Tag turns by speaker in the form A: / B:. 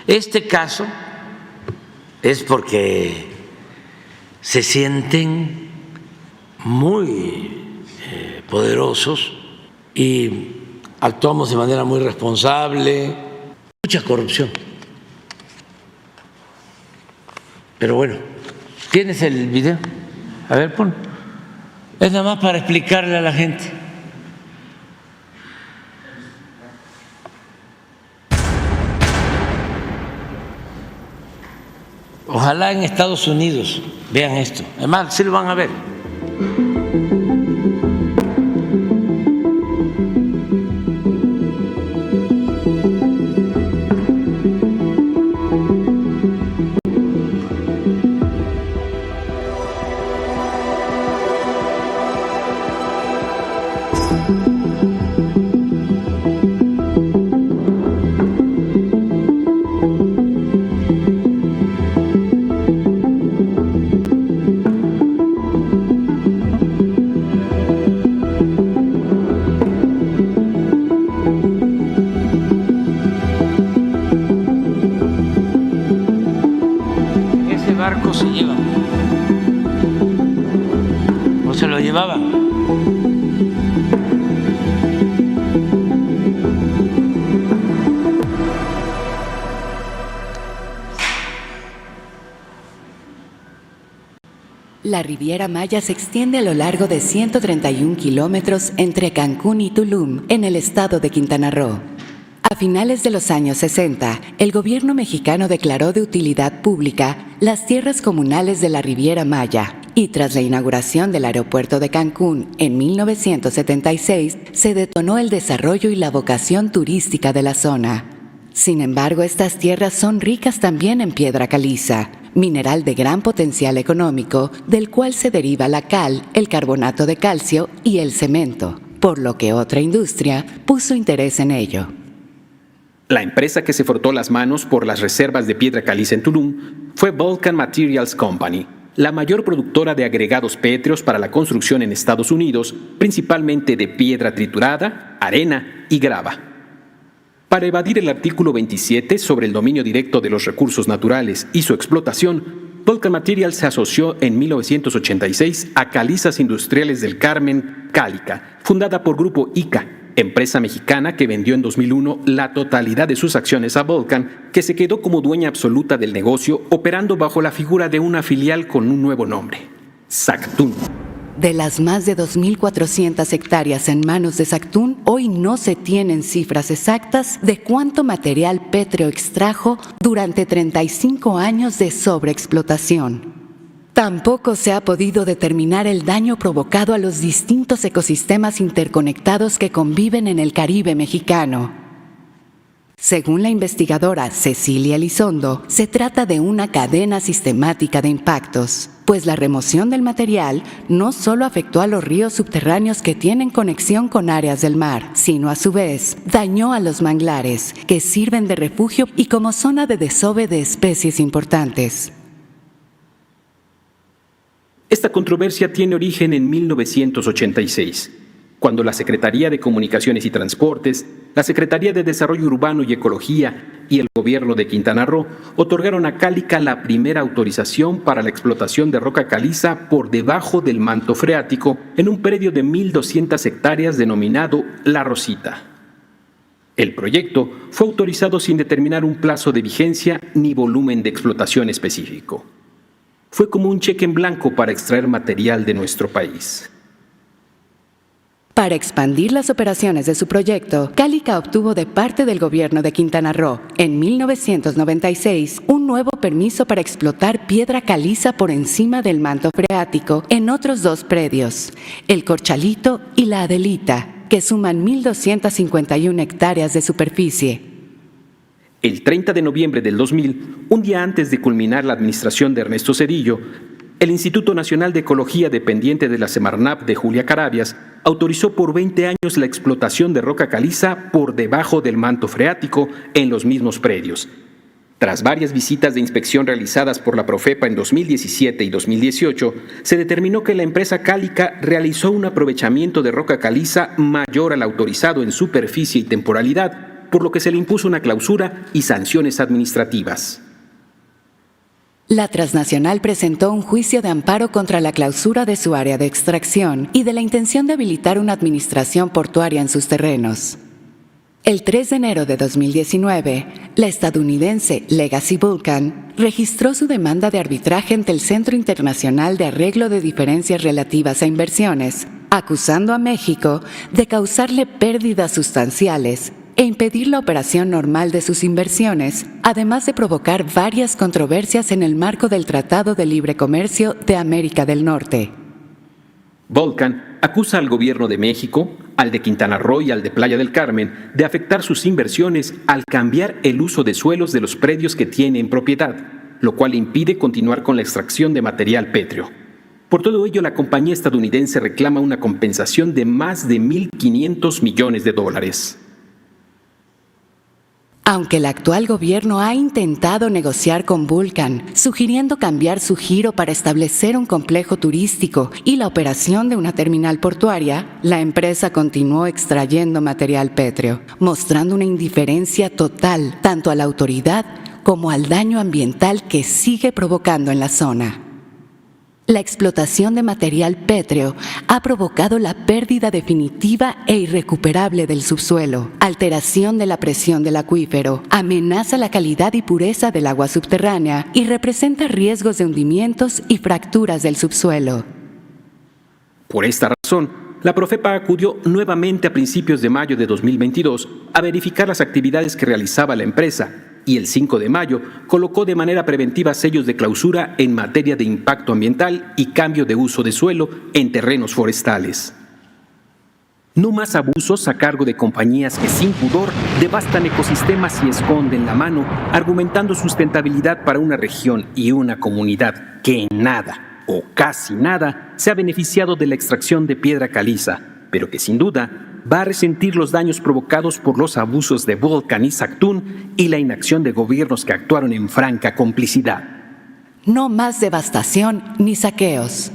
A: Este caso es porque se sienten muy poderosos y actuamos de manera muy responsable, mucha corrupción. Pero bueno, ¿tienes el video? A ver, pon. Es nada más para explicarle a la gente. Ojalá en Estados Unidos vean esto. Además, sí lo van a ver. Barco se lleva o se lo llevaba.
B: La Riviera Maya se extiende a lo largo de 131 kilómetros entre Cancún y Tulum, en el estado de Quintana Roo. A finales de los años 60, el gobierno mexicano declaró de utilidad pública las tierras comunales de la Riviera Maya y tras la inauguración del aeropuerto de Cancún en 1976, se detonó el desarrollo y la vocación turística de la zona. Sin embargo, estas tierras son ricas también en piedra caliza, mineral de gran potencial económico, del cual se deriva la cal, el carbonato de calcio y el cemento, por lo que otra industria puso interés en ello.
C: La empresa que se frotó las manos por las reservas de piedra caliza en Tulum fue Vulcan Materials Company, la mayor productora de agregados pétreos para la construcción en Estados Unidos, principalmente de piedra triturada, arena y grava. Para evadir el artículo 27 sobre el dominio directo de los recursos naturales y su explotación, Vulcan Materials se asoció en 1986 a Calizas Industriales del Carmen, Cálica, fundada por Grupo ICA, empresa mexicana que vendió en 2001 la totalidad de sus acciones a Vulcan, que se quedó como dueña absoluta del negocio, operando bajo la figura de una filial con un nuevo nombre, Sactún.
B: De las más de 2.400 hectáreas en manos de Sactún, hoy no se tienen cifras exactas de cuánto material pétreo extrajo durante 35 años de sobreexplotación. Tampoco se ha podido determinar el daño provocado a los distintos ecosistemas interconectados que conviven en el Caribe mexicano. Según la investigadora Cecilia Elizondo, se trata de una cadena sistemática de impactos, pues la remoción del material no solo afectó a los ríos subterráneos que tienen conexión con áreas del mar, sino a su vez dañó a los manglares, que sirven de refugio y como zona de desove de especies importantes.
C: Esta controversia tiene origen en 1986, cuando la Secretaría de Comunicaciones y Transportes, la Secretaría de Desarrollo Urbano y Ecología y el Gobierno de Quintana Roo otorgaron a Cálica la primera autorización para la explotación de roca caliza por debajo del manto freático en un predio de 1.200 hectáreas denominado La Rosita. El proyecto fue autorizado sin determinar un plazo de vigencia ni volumen de explotación específico. Fue como un cheque en blanco para extraer material de nuestro país.
B: Para expandir las operaciones de su proyecto, Cálica obtuvo de parte del gobierno de Quintana Roo, en 1996, un nuevo permiso para explotar piedra caliza por encima del manto freático en otros dos predios, el Corchalito y la Adelita, que suman 1.251 hectáreas de superficie.
C: El 30 de noviembre del 2000, un día antes de culminar la administración de Ernesto Zedillo, el Instituto Nacional de Ecología, dependiente de la Semarnat de Julia Carabias, autorizó por 20 años la explotación de roca caliza por debajo del manto freático en los mismos predios. Tras varias visitas de inspección realizadas por la Profepa en 2017 y 2018, se determinó que la empresa Cálica realizó un aprovechamiento de roca caliza mayor al autorizado en superficie y temporalidad, por lo que se le impuso una clausura y sanciones administrativas.
B: La transnacional presentó un juicio de amparo contra la clausura de su área de extracción y de la intención de habilitar una administración portuaria en sus terrenos. El 3 de enero de 2019, la estadounidense Legacy Vulcan registró su demanda de arbitraje ante el Centro Internacional de Arreglo de Diferencias Relativas a Inversiones, acusando a México de causarle pérdidas sustanciales e impedir la operación normal de sus inversiones, además de provocar varias controversias en el marco del Tratado de Libre Comercio de América del Norte.
C: Vulcan acusa al gobierno de México, al de Quintana Roo y al de Playa del Carmen de afectar sus inversiones al cambiar el uso de suelos de los predios que tiene en propiedad, lo cual impide continuar con la extracción de material pétreo. Por todo ello, la compañía estadounidense reclama una compensación de más de $1.500 millones.
B: Aunque el actual gobierno ha intentado negociar con Vulcan, sugiriendo cambiar su giro para establecer un complejo turístico y la operación de una terminal portuaria, la empresa continuó extrayendo material pétreo, mostrando una indiferencia total tanto a la autoridad como al daño ambiental que sigue provocando en la zona. La explotación de material pétreo ha provocado la pérdida definitiva e irrecuperable del subsuelo, alteración de la presión del acuífero, amenaza la calidad y pureza del agua subterránea y representa riesgos de hundimientos y fracturas del subsuelo.
C: Por esta razón, la Profepa acudió nuevamente a principios de mayo de 2022 a verificar las actividades que realizaba la empresa y el 5 de mayo colocó de manera preventiva sellos de clausura en materia de impacto ambiental y cambio de uso de suelo en terrenos forestales. No más abusos a cargo de compañías que sin pudor devastan ecosistemas y esconden la mano, argumentando sustentabilidad para una región y una comunidad que en nada o casi nada se ha beneficiado de la extracción de piedra caliza, pero que sin duda va a resentir los daños provocados por los abusos de Vulcan y Zactún y la inacción de gobiernos que actuaron en franca complicidad.
B: No más devastación ni saqueos.